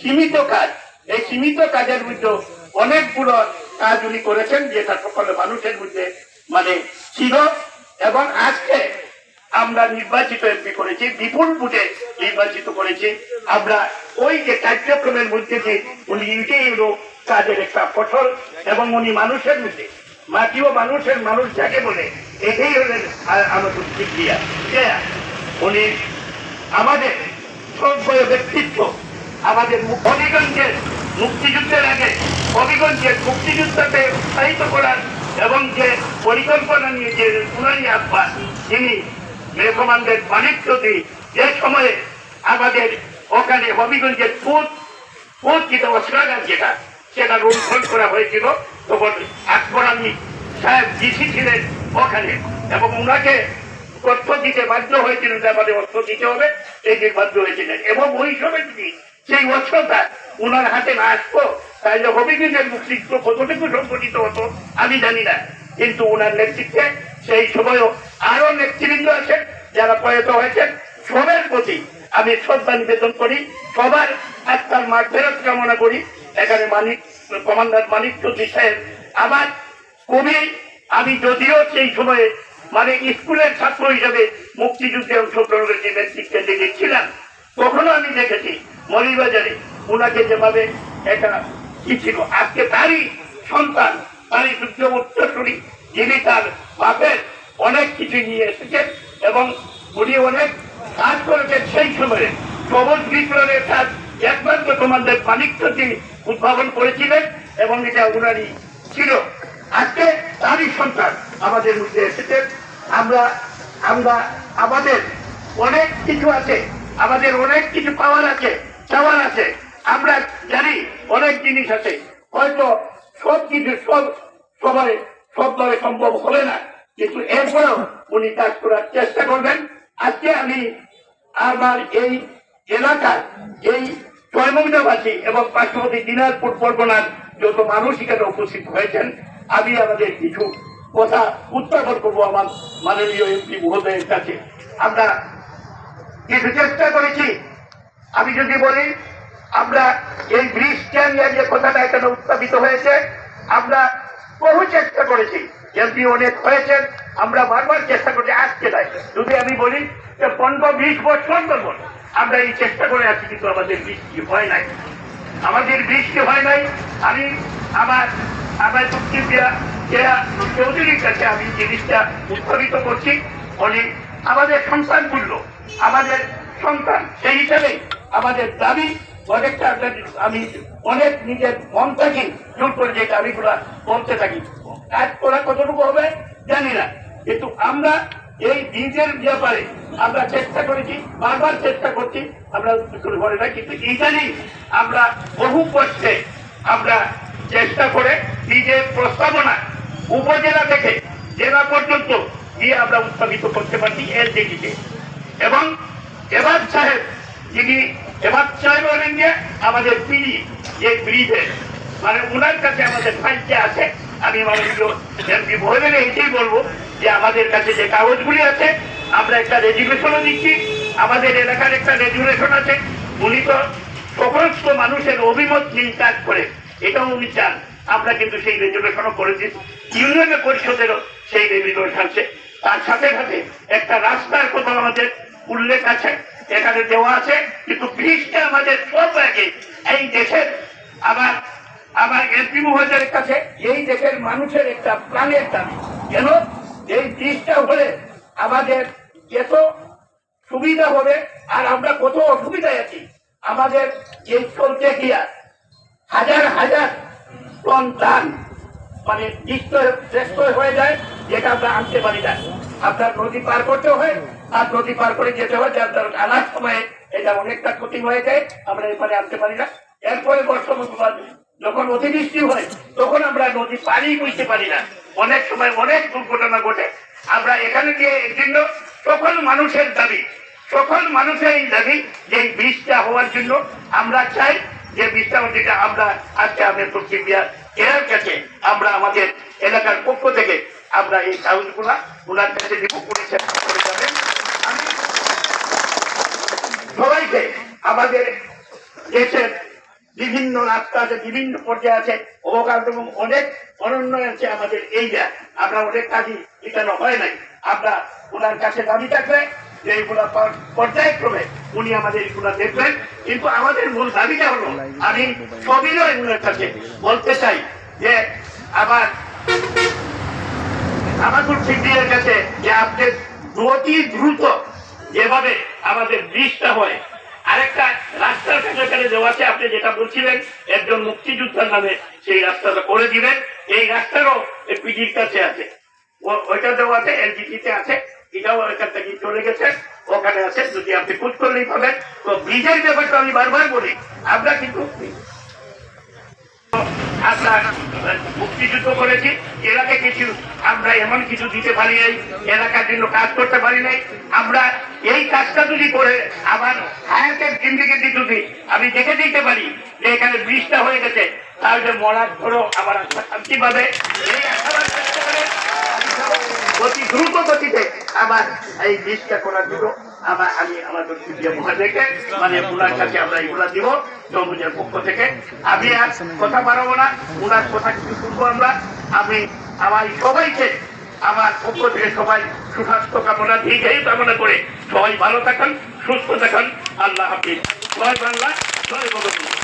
সীমিত কাজ, এই সীমিত কাজের মধ্যে অনেকগুলো কাজ উনি করেছেন যেটা সকল মানুষের মধ্যে মানে ছিল। এবং আজকে আমরা নির্বাচিত এমপি করেছি, বিপুল ভোটে নির্বাচিত করেছি আমরা। ওই যে কার্যক্রমের মধ্যে যে উনি এটাই হলো কাজের একটা ফসল। এবং উনি মানুষের মধ্যে মাটি ও মানুষ যাকে বলে এটাই হলেন আমাদের শিক্ষিয়া। উনি আমাদের সভ্য ব্যক্তিত্ব, আমাদের হবিগঞ্জের মুক্তিযুদ্ধের আগে হবিগঞ্জের মুক্তিযুদ্ধকে উৎসাহিত করার এবং যে পরিকল্পনা নিয়ে যে উনারই আহ্বান, যিনি মেঘমানদের মানিক চৌধুরী যে সময়ে আমাদের ওখানে হবিগঞ্জের পুত যেটা অস্ত্রাগার সেটা লুণ্ঠন করা হয়েছিল, তখন আকবর আলী সাহেব ডিসি ছিলেন ওখানে এবং উনাকে তথ্য দিতে বাধ্য হয়েছিলেন যে আমাদের অস্ত্র দিতে হবে, এই যে বাধ্য হয়েছিলেন। এবং ওই সময় যদি সেই অস্ত্রটা উনার হাতে না আসতো তাহলে হবিগঞ্জের মুক্তিযুদ্ধ কতটুকু সংগঠিত হতো আমি জানি না। কিন্তু উনার নেতৃত্বে সেই সময়ও আরো নেতৃবৃন্দ আছেন যারা প্রয়াত হয়েছেন, সবের প্রতি আমি শ্রদ্ধা নিবেদন করি, সবার আত্মার মাগফিরাত কামনা করি। এখানে কমান্ডার মানিক চৌধুরী সাহেব আমার খুবই, আমি যদিও সেই সময়ে মানে স্কুলের ছাত্র হিসেবে মুক্তিযুদ্ধে অংশগ্রহণের যে নেতৃত্বে দেখছিলাম, তখনও আমি দেখেছি মৌলভীবাজারে উনাকে যেভাবে একটা কি ছিল, আজকে তারই সন্তান, তারই যুদ্ধ উত্তরসূরি, যিনি তার বাপের অনেক কিছু নিয়ে এসেছেন এবং উনি অনেক কাজ করেছেন সেই সময়ে। সবুজ বিপ্লবের কাজ একমাত্র কমান্ডার মানিক চৌধুরী উদ্ভাবন করেছিলেন এবং এটা উনারই ছিল। আজকে তারই সন্তান আমাদের মধ্যে এসেছেন। আমরা আমাদের অনেক কিছু আছে, আমাদের অনেক কিছু পাওয়ার আছে, চাওয়ার আছে। আমরা জানি অনেক জিনিস আছে, হয়তো সব কিছু সবভাবে সম্ভব হবে না, কিন্তু এরপরেও উনি কাজ করার চেষ্টা করবেন। আজকে আমি আমার এই এলাকার এই জয়মঙ্গলাবাসী এবং পার্শ্ববর্তী দিনাজপুর পরগনার যত মানুষ এখানে উপস্থিত হয়েছেন, আমি আমাদের কিছু কথা উত্থাপন করবো আমার মাননীয় এমপি মহোদয়ের কাছে। আমরা কিছু চেষ্টা করেছি, আমি যদি বলি আমরা এই ব্রিজটা নিয়ে যে কথাটা এখানে উত্থাপিত হয়েছে, আমরা বহু চেষ্টা করেছি, এমপি অনেক হয়েছেন, আমরা বারবার চেষ্টা করছি। আজকে নাই, যদি আমি বলি যে 15-20 বছর ধরে আমরা এই চেষ্টা করে আছি, কিন্তু আমাদের বৃষ্টি হয় নাই, আমাদের বৃষ্টি হয় নাই। আমি আমার চৌধুরীর কাছে আমি জিনিসটা উত্থাপিত করছি। উনি আমাদের সন্তান বলল, আমাদের সন্তান, সেই হিসাবে আমাদের দাবি অনেকটা, আমি অনেক নিজের মন থেকে জোর করে যে দাবিগুলা বলতে থাকি। কাজ করা কতটুকু হবে জানি না, কিন্তু আমরা এই বীজের ব্যাপারে আমরা চেষ্টা করেছি, বারবার চেষ্টা করছি, আমরা করে না। কিন্তু ইদানিং আমরা বহু কষ্টে আমরা চেষ্টা করে বীজের প্রস্তাবনা উপজেলা থেকে জেলা পর্যন্ত গিয়ে আমরা উত্থাপিত করতে পারছি এর দিকে। এবং এবার সাহেব, যিনি এবার সাহেব হলেন যে আমাদের পিড়ি, যে ব্রিজের মানে ওনার কাছে আমাদের ফাইলটা আছে। আমি মাননীয় এমপি মহোদয়কে এটাই বলবো যে আমাদের কাছে যে কাগজগুলি আছে, আমরা একটা রেজুলেশনও দিচ্ছি, আমাদের এলাকার একটা রেজুলেশন আছে। উনি তো সমস্ত মানুষের অভিমত নিয়ে কাজ করে, এটাও উনি চান। আমরা কিন্তু সেই রেজুলেশনও করে দিচ্ছি, ইউনিয়ন পরিষদেরও সেই রেজুলেশন আছে। তার সাথে সাথে একটা রাস্তার কথা আমাদের উল্লেখ আছে, এখানে দেওয়া আছে। কিন্তু ব্রিজটা আমাদের সব আগে এই দেশের আমার এমপি মহোদয়ের কাছে এই দেশের মানুষের একটা প্রাণের দাবি, কেন এই ব্রিজটা হলে আমাদের এত সুবিধা হবে আর আমরা কত অসুবিধায় আছি। আমাদের এই চলতে গিয়া হাজার হাজার টন ধান মানে শ্রেষ্ঠ হয়ে যায়, যেটা আমরা আনতে পারি না। আপনার নদী পার করতে হয় আর নদী পার করে যেতে হয়, যার আনার সময় এটা অনেকটা ক্ষতি হয়ে যায়, আমরা এখানে আনতে পারি না। এরপরে বর্ষমান যখন অতিবৃষ্টি হয় তখন আমরা নদী পানি বুঝতে পারি না, অনেক সময় অনেক দুর্ঘটনা ঘটে। আমরা এখানে গিয়ে এর জন্য সকল মানুষের দাবি, সকল মানুষের এই দাবি যে এই বীজটা হওয়ার জন্য আমরা চাই যে বীজটা যেটা আমরা আজকে আমাদের পশ্চিম বিহার এর কাছে আমরা আমাদের এলাকার পক্ষ থেকে আমরা এই কাগজগুলা ওনার কাছে দিব, করে যাবেন। আমি সবাইকে আমাদের দেশের বিভিন্ন রাস্তা আছে, বিভিন্ন পর্যায়ে আছে, অবকাশ এবং অনেক অনুন্নয়ন আছে আমাদের এইটা। আমরা অনেক কাজই এখানে হয় নাই। আমরা ওনার কাছে দাবি থাকবে যে এইগুলা পর্যায়ক্রমে উনি আমাদের এইগুলা দেখবেন। কিন্তু আমাদের মূল দাবিটা হলো, আমি সবিনয় উনার কাছে বলতে চাই যে আমাদের সিদ্দিকের কাছে যে আপনি অতি দ্রুত যেভাবে আমাদের ব্রিজটা হয়, আরেকটা রাস্তার কাছাকাছি দেওয়া আছে, আপনি যেটা বলছিলেন একজন মুক্তিযোদ্ধার নামে সেই রাস্তাটা করে দিবেন। এই রাস্তারও পিডির কাছে আছে, ওইটা দেওয়া আছে, এলজিটিতে আছে, এটাও এখান থেকে চলে গেছে, ওখানে আছে, যদি আপনি খোঁজ করলেই পাবেন। তো ব্রিজের ব্যাপারটা আমি বারবার বলি, আমরা কিন্তু আপনার মুক্তিযুদ্ধ করেছি, এলাকায় কিছু আমরা এমন কিছু দিতে পারি নাই, এলাকার জন্য কাজ করতে পারি নাই। আমরা এই কাজটা যদি করে আমার হায়াতের জিন্দিগিতে যদি আমি দেখে দিতে পারি যে এখানে ব্রিজটা হয়ে গেছে, তাহলে মরার ধরো আবার শান্তি পাবে। এই আশাবাদ করতে পারে অতি দ্রুত গতিতে আবার এই ব্রিজটা করার জন্য আমি আমাদের মহাদেরকে মানে ওনার কাছে আমরা এগুলা দিব তরমুজের পক্ষ থেকে। আমি আর কথা বাড়াবো না, ওনার কথা কিছু শুনবো আমরা। আমি আমার সবাইকে আমার পক্ষ থেকে সবাই সুস্বাস্থ্য কামনা, দীর্ঘায়ু কামনা করে সবাই ভালো থাকুন, সুস্থ থাকুন। আল্লাহ হাফিজ। জয় বাংলা, জয় বঙ্গবন্ধু।